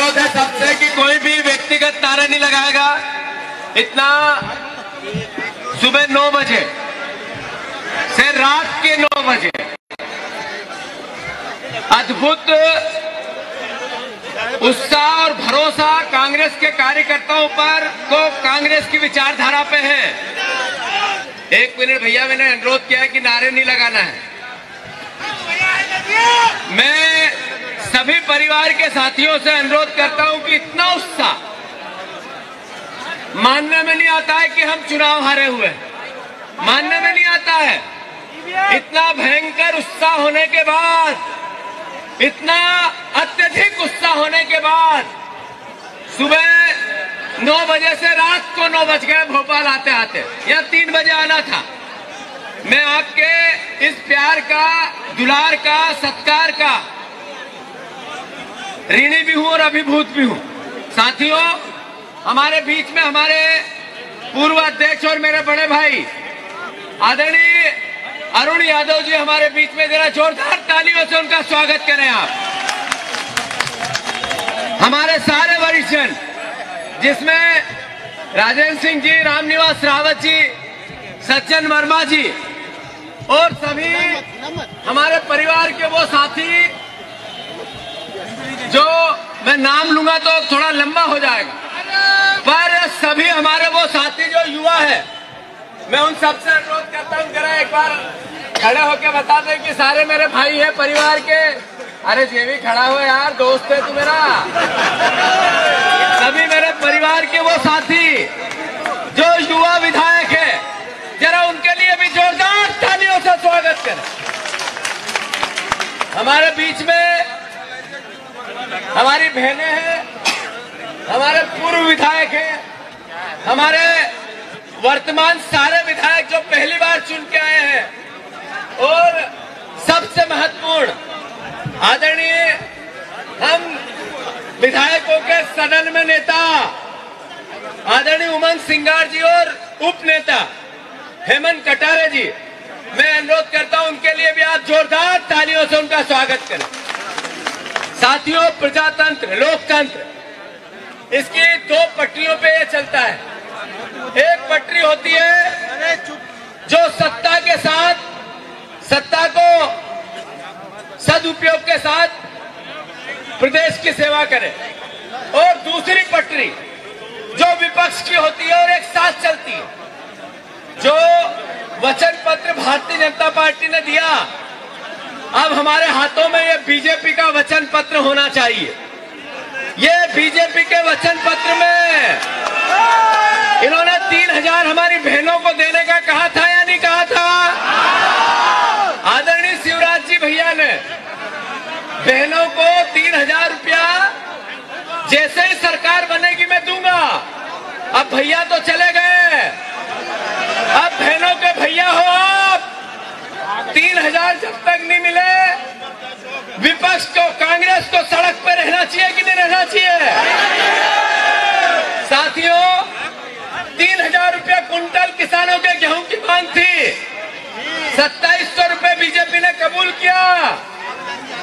अनुरोध है सबसे कि कोई भी व्यक्तिगत नारा नहीं लगाएगा। इतना सुबह 9 बजे से रात के 9 बजे अद्भुत उत्साह और भरोसा कांग्रेस के कार्यकर्ताओं पर को कांग्रेस की विचारधारा पे है। 1 मिनट भैया, मैंने अनुरोध किया है कि नारे नहीं लगाना है। मैं सभी परिवार के साथियों से अनुरोध करता हूं कि इतना उत्साह मानने में नहीं आता है कि हम चुनाव हारे हुए, मानने में नहीं आता है। इतना भयंकर उत्साह होने के बाद, इतना अत्यधिक उत्साह होने के बाद सुबह 9 बजे से रात को 9 बज गए भोपाल आते आते, या 3 बजे आना था। मैं आपके इस प्यार का, दुलार का, सत्कार का ऋणी भी हूं और अभिभूत भी हूं। साथियों, हमारे बीच में हमारे पूर्व अध्यक्ष और मेरे बड़े भाई आदरणीय अरुण यादव जी हमारे बीच में, जरा जोरदार तालियों से उनका स्वागत करें आप। हमारे सारे वरिष्ठजन, जिसमें राजेंद्र सिंह जी, रामनिवास रावत जी, सज्जन वर्मा जी और सभी हमारे परिवार के वो साथी, जो मैं नाम लूंगा तो थोड़ा लंबा हो जाएगा, पर सभी हमारे वो साथी जो युवा है, मैं उन सबसे अनुरोध करता हूं जरा एक बार खड़े होकर बता दें कि सारे मेरे भाई हैं परिवार के। अरे ये भी खड़ा हो यार, दोस्त है तू मेरा। सभी मेरे परिवार के वो साथी जो युवा विधायक है, जरा उनके लिए भी जोरदार तालियों से स्वागत करें। हमारे बीच में हमारी बहनें हैं, हमारे पूर्व विधायक हैं, हमारे वर्तमान सारे विधायक जो पहली बार चुन के आए हैं, और सबसे महत्वपूर्ण आदरणीय हम विधायकों के सदन में नेता आदरणीय उमंग सिंगार जी और उप नेता हेमंत कटारे जी, मैं अनुरोध करता हूं उनके लिए भी आप जोरदार तालियों से उनका स्वागत करें। साथियों, प्रजातंत्र, लोकतंत्र, इसकी 2 पटरियों पे ये चलता है। एक पटरी होती है जो सत्ता के साथ, सत्ता को सदुपयोग के साथ प्रदेश की सेवा करे, और दूसरी पटरी जो विपक्ष की होती है और एक साथ चलती है। जो वचन पत्र भारतीय जनता पार्टी ने दिया, अब हमारे हाथों में ये बीजेपी का वचन पत्र होना चाहिए। ये बीजेपी के वचन पत्र में इन्होंने 3000 हमारी बहनों को देने का कहा था या नहीं कहा था? आदरणीय शिवराज जी भैया ने बहनों को 3000 रुपया जैसे ही सरकार बनेगी मैं दूंगा। अब भैया तो चले गए, अब बहनों के भैया हो आप। 3000 जब तक नहीं मिले, विपक्ष को, कांग्रेस को सड़क पर रहना चाहिए कि नहीं रहना चाहिए? साथियों, 3000 रुपया कुंटल किसानों के गेहूं की मांग थी, 2700 रुपए बीजेपी ने कबूल किया।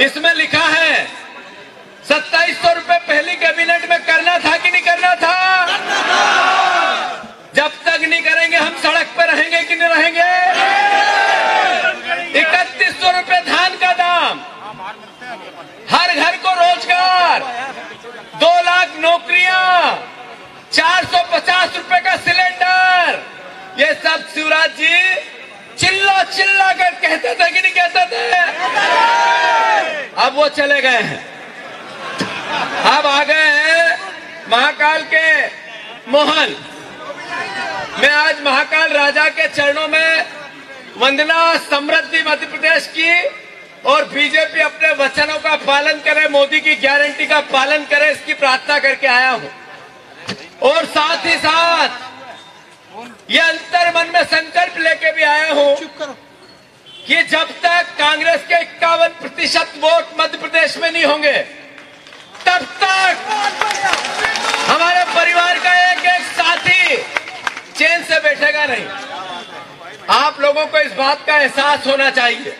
इसमें लिखा है 2700 रुपए पहली कैबिनेट में करना था कि नहीं करना था? जब तक नहीं करेंगे हम सड़क पर रहेंगे कि नहीं रहेंगे? 3100 रुपए धान का दाम, हर घर को रोजगार, 2 लाख नौकरियां, 450 रुपए का सिलेंडर, ये सब शिवराज जी चिल्ला चिल्ला कर कहते थे कि नहीं कहते थे? अब वो चले गए हैं, अब आ गए हैं महाकाल के मोहन। मैं आज महाकाल राजा के चरणों में वंदना, समृद्धि मध्य प्रदेश की, और बीजेपी अपने वचनों का पालन करे, मोदी की गारंटी का पालन करे, इसकी प्रार्थना करके आया हूं। और साथ ही साथ ये अंतर मन में संकल्प लेके भी आया हूं कि जब तक कांग्रेस के 51% वोट मध्य प्रदेश में नहीं होंगे, तब तक हमारे परिवार का एक एक साथी चैन से बैठेगा नहीं। आप लोगों को इस बात का एहसास होना चाहिए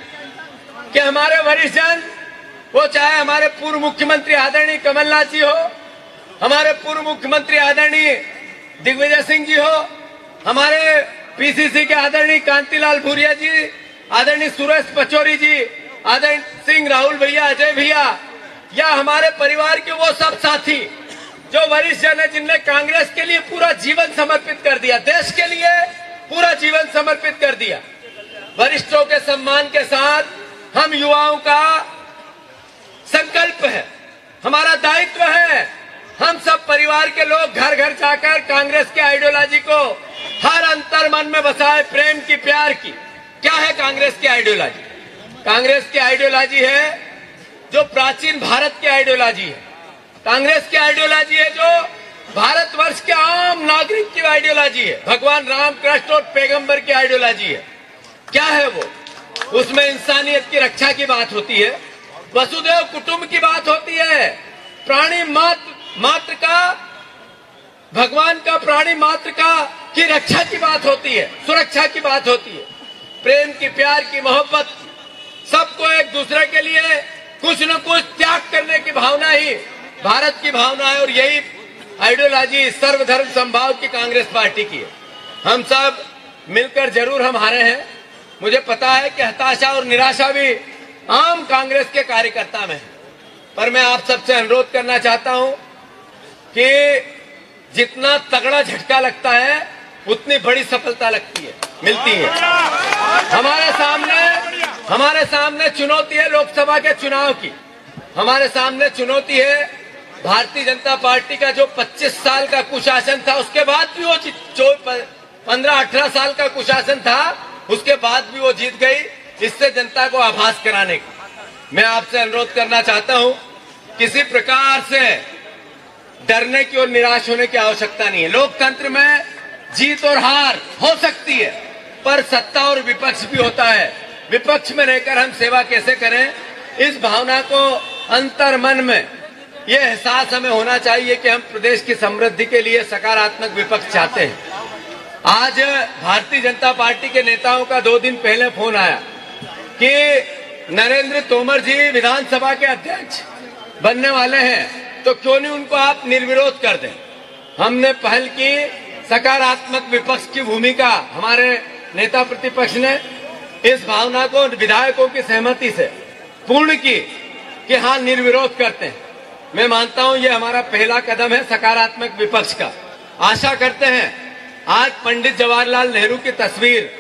कि हमारे वरिष्ठ जन, वो चाहे हमारे पूर्व मुख्यमंत्री आदरणीय कमलनाथ जी हो, हमारे पूर्व मुख्यमंत्री आदरणीय दिग्विजय सिंह जी हो, हमारे पीसीसी के आदरणीय कांतिलाल भूरिया जी, आदरणीय सुरेश पचौरी जी, आदरणीय सिंह राहुल भैया, अजय भैया, या हमारे परिवार के वो सब साथी जो वरिष्ठ जन है, जिनने कांग्रेस के लिए पूरा जीवन समर्पित कर दिया, देश के लिए पूरा जीवन समर्पित कर दिया। वरिष्ठों के सम्मान के साथ हम युवाओं का संकल्प है, हमारा दायित्व है, हम सब परिवार के लोग घर घर जाकर कांग्रेस के आइडियोलॉजी को हर अंतर मन में बसाए, प्रेम की, प्यार की। क्या है कांग्रेस की आइडियोलॉजी? कांग्रेस की आइडियोलॉजी है जो प्राचीन भारत की आइडियोलॉजी है। कांग्रेस की आइडियोलॉजी है जो भारतवर्ष के आम नागरिक की आइडियोलॉजी है। भगवान राम, कृष्ण और पैगंबर की आइडियोलॉजी है। क्या है वो? उसमें इंसानियत की रक्षा की बात होती है, वसुदेव कुटुंब की बात होती है, प्राणी मात्र का, भगवान का प्राणी मात्र का की रक्षा की बात होती है, सुरक्षा की बात होती है, प्रेम की, प्यार की, मोहब्बत, सबको एक दूसरे के लिए कुछ न कुछ त्याग करने की भावना ही भारत की भावना है। और यही आइडियोलॉजी सर्वधर्म समभाव की कांग्रेस पार्टी की है। हम सब मिलकर जरूर हम हारे हैं, मुझे पता है कि हताशा और निराशा भी आम कांग्रेस के कार्यकर्ता में है, पर मैं आप सबसे अनुरोध करना चाहता हूं कि जितना तगड़ा झटका लगता है उतनी बड़ी सफलता मिलती है। हमारे सामने चुनौती है लोकसभा के चुनाव की, हमारे सामने चुनौती है भारतीय जनता पार्टी का जो 25 साल का कुशासन था, उसके बाद भी वो 15-18 साल का कुशासन था, उसके बाद भी वो जीत गई, इससे जनता को आभास कराने का मैं आपसे अनुरोध करना चाहता हूं। किसी प्रकार से डरने की और निराश होने की आवश्यकता नहीं है। लोकतंत्र में जीत और हार हो सकती है, पर सत्ता और विपक्ष भी होता है। विपक्ष में रहकर हम सेवा कैसे करें, इस भावना को अंतर मन में ये एहसास हमें होना चाहिए कि हम प्रदेश की समृद्धि के लिए सकारात्मक विपक्ष चाहते हैं। आज भारतीय जनता पार्टी के नेताओं का 2 दिन पहले फोन आया कि नरेंद्र तोमर जी विधानसभा के अध्यक्ष बनने वाले हैं, तो क्यों नहीं उनको आप निर्विरोध कर दें। हमने पहल की, सकारात्मक विपक्ष की भूमिका हमारे नेता प्रतिपक्ष ने इस भावना को विधायकों की सहमति से पूर्ण की कि हाँ निर्विरोध करते हैं। मैं मानता हूं ये हमारा पहला कदम है सकारात्मक विपक्ष का। आशा करते हैं आज पंडित जवाहरलाल नेहरू की तस्वीर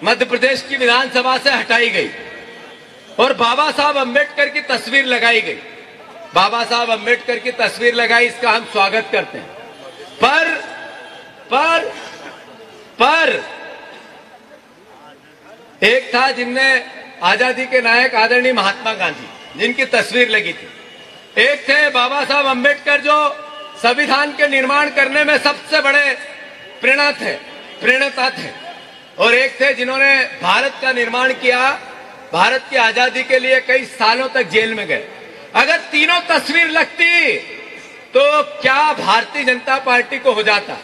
मध्य प्रदेश की विधानसभा से हटाई गई और बाबा साहब अम्बेडकर की तस्वीर लगाई गई। बाबा साहब अम्बेडकर की तस्वीर लगाई, इसका हम स्वागत करते हैं। पर एक था जिनने आजादी के नायक आदरणीय महात्मा गांधी, जिनकी तस्वीर लगी थी। एक थे बाबा साहब अम्बेडकर जो संविधान के निर्माण करने में सबसे बड़े प्रेरणा थे, और एक थे जिन्होंने भारत का निर्माण किया, भारत की आजादी के लिए कई सालों तक जेल में गए। अगर तीनों तस्वीर लगती तो क्या भारतीय जनता पार्टी को हो जाता।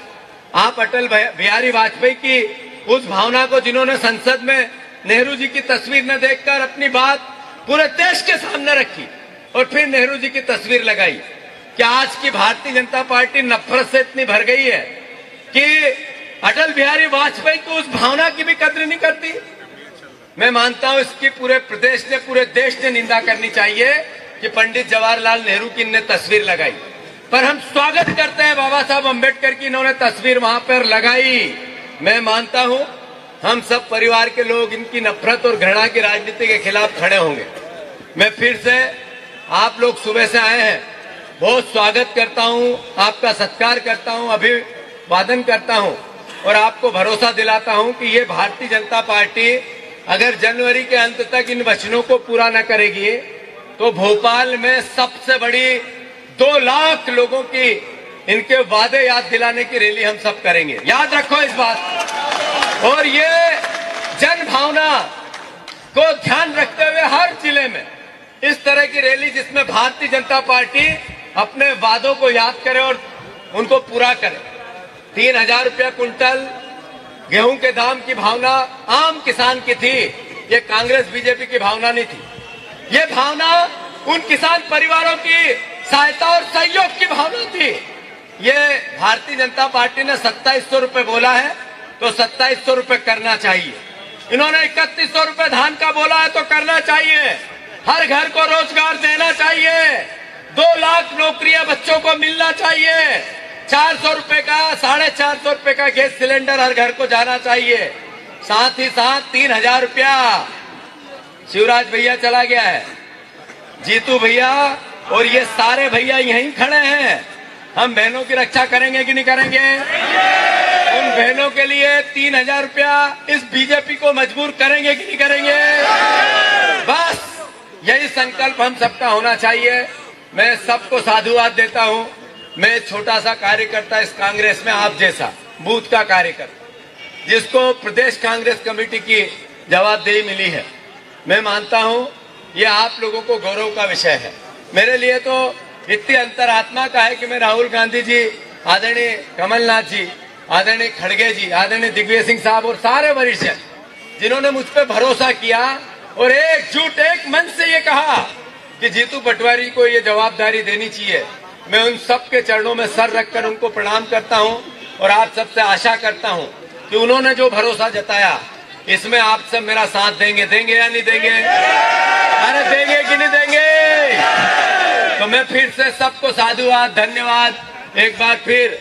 आप अटल बिहारी वाजपेयी की उस भावना को, जिन्होंने संसद में नेहरू जी की तस्वीर न देखकर अपनी बात पूरे देश के सामने रखी और फिर नेहरू जी की तस्वीर लगाई, क्या आज की भारतीय जनता पार्टी नफरत से इतनी भर गई है कि अटल बिहारी वाजपेयी को उस भावना की भी कद्र नहीं करती? मैं मानता हूं इसकी पूरे प्रदेश ने, पूरे देश ने निंदा करनी चाहिए कि पंडित जवाहरलाल नेहरू की इन्हें तस्वीर लगाई। पर हम स्वागत करते हैं बाबा साहब अम्बेडकर की, इन्होंने तस्वीर वहां पर लगाई। मैं मानता हूं हम सब परिवार के लोग इनकी नफरत और घृणा की राजनीति के खिलाफ खड़े होंगे। मैं फिर से, आप लोग सुबह से आए हैं, बहुत स्वागत करता हूं, आपका सत्कार करता हूं, अभिवादन करता हूं और आपको भरोसा दिलाता हूं कि ये भारतीय जनता पार्टी अगर जनवरी के अंत तक इन वचनों को पूरा न करेगी तो भोपाल में सबसे बड़ी 2 लाख लोगों की इनके वादे याद दिलाने की रैली हम सब करेंगे। याद रखो इस बात। और ये जन भावना को ध्यान रखते हुए हर जिले में इस तरह की रैली, जिसमें भारतीय जनता पार्टी अपने वादों को याद करे और उनको पूरा करे। 3000 रुपया कुंटल गेहूं के दाम की भावना आम किसान की थी, ये कांग्रेस बीजेपी की भावना नहीं थी। ये भावना उन किसान परिवारों की सहायता और सहयोग की भावना थी। ये भारतीय जनता पार्टी ने 2700 रुपए बोला है तो 2700 रुपए करना चाहिए। इन्होंने 3100 रुपए धान का बोला है तो करना चाहिए। हर घर को रोजगार देना चाहिए। 2 लाख नौकरियां बच्चों को मिलना चाहिए। 400 रुपए का 450 रुपए का गैस सिलेंडर हर घर को जाना चाहिए। साथ ही साथ 3000 रुपया शिवराज भैया चला गया है, जीतू भैया और ये सारे भैया यहीं खड़े हैं। हम बहनों की रक्षा करेंगे कि नहीं करेंगे? उन बहनों के लिए 3000 रुपया इस बीजेपी को मजबूर करेंगे कि नहीं करेंगे? बस यही संकल्प हम सबका होना चाहिए। मैं सबको साधुवाद देता हूं। मैं छोटा सा कार्यकर्ता इस कांग्रेस में, आप जैसा बूथ का कार्यकर्ता, जिसको प्रदेश कांग्रेस कमेटी की जवाबदेही मिली है। मैं मानता हूं ये आप लोगों को गौरव का विषय है। मेरे लिए तो इतनी अंतरात्मा का है कि मैं राहुल गांधी जी, आदरणीय कमलनाथ जी, आदरणीय खड़गे जी, आदरणीय दिग्विजय सिंह साहब और सारे वरिष्ठ जिन्होंने मुझ पर भरोसा किया और एकजुट एक मन से ये कहा कि जीतू पटवारी को ये जवाबदारी देनी चाहिए। मैं उन सब के चरणों में सर रखकर उनको प्रणाम करता हूं और आप सबसे आशा करता हूं कि उन्होंने जो भरोसा जताया इसमें आप सब मेरा साथ देंगे। देंगे या नहीं देंगे? अरे देंगे कि नहीं देंगे? तो मैं फिर से सबको साधुवाद, धन्यवाद। एक बार फिर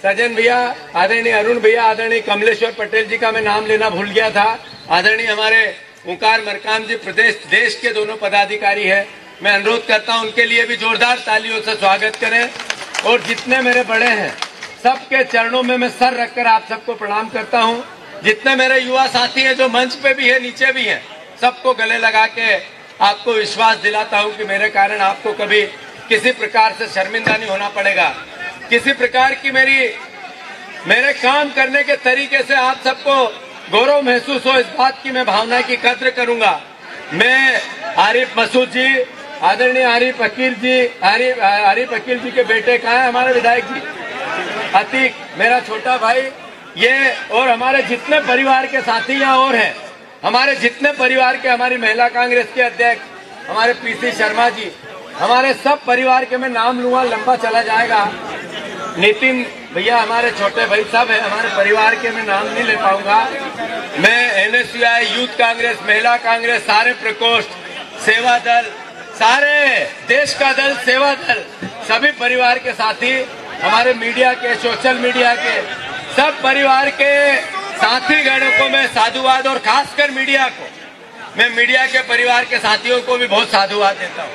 सजन भैया, आदरणीय अरुण भैया, आदरणीय कमलेश्वर पटेल जी का मैं नाम लेना भूल गया था, आदरणीय हमारे ओंकार मरकाम जी प्रदेश देश के दोनों पदाधिकारी है। मैं अनुरोध करता हूं उनके लिए भी जोरदार तालियों से स्वागत करें। और जितने मेरे बड़े हैं सबके चरणों में मैं सर रखकर आप सबको प्रणाम करता हूं। जितने मेरे युवा साथी हैं जो मंच पे भी है, नीचे भी हैं, सबको गले लगा के आपको विश्वास दिलाता हूं कि मेरे कारण आपको कभी किसी प्रकार से शर्मिंदा नहीं होना पड़ेगा। किसी प्रकार की मेरे काम करने के तरीके से आप सबको गौरव महसूस हो, इस बात की मैं भावना की कद्र करूंगा। मैं आरिफ मसूद जी, आदरणीय आरिफ अकील जी के बेटे कहाँ है हमारे विधायक जी? अतीक, मेरा छोटा भाई, ये और हमारे जितने परिवार के साथी यहाँ और हैं, हमारे जितने परिवार के, हमारी महिला कांग्रेस के अध्यक्ष हमारे पीसी शर्मा जी, हमारे सब परिवार के मैं नाम लूंगा, लंबा चला जाएगा। नितिन भैया हमारे छोटे भाई सब है, हमारे परिवार के मैं नाम नहीं ले पाऊंगा। मैं एनएसयूआई, यूथ कांग्रेस, महिला कांग्रेस, सारे प्रकोष्ठ, सेवा दल, सारे देश का दल, सेवा दल, सभी परिवार के साथी, हमारे मीडिया के, सोशल मीडिया के सब परिवार के साथी गणों को मैं साधुवाद, और खासकर मीडिया को, मैं मीडिया के परिवार के साथियों को भी बहुत साधुवाद देता हूँ।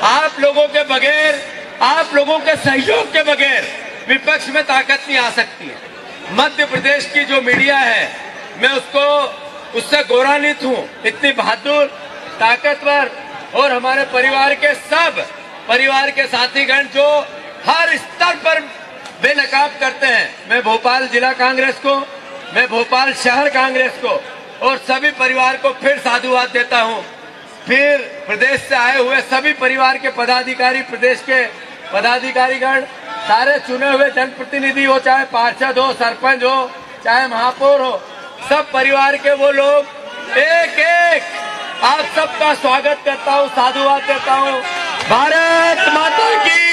आप लोगों के बगैर, आप लोगों के सहयोग के बगैर विपक्ष में ताकत नहीं आ सकती है। मध्य प्रदेश की जो मीडिया है, मैं उससे गौरवान्वित हूँ। इतनी बहादुर, ताकतवर और हमारे परिवार के सब परिवार के साथीगण जो हर स्तर पर बेनकाब करते हैं। मैं भोपाल जिला कांग्रेस को, मैं भोपाल शहर कांग्रेस को और सभी परिवार को फिर साधुवाद देता हूं। फिर प्रदेश से आए हुए सभी परिवार के पदाधिकारी, प्रदेश के पदाधिकारीगण, सारे चुने हुए जनप्रतिनिधि हो, चाहे पार्षद हो, सरपंच हो, चाहे महापौर हो, सब परिवार के वो लोग, एक एक आप सबका स्वागत करता हूं, साधुवाद देता हूं। भारत माता की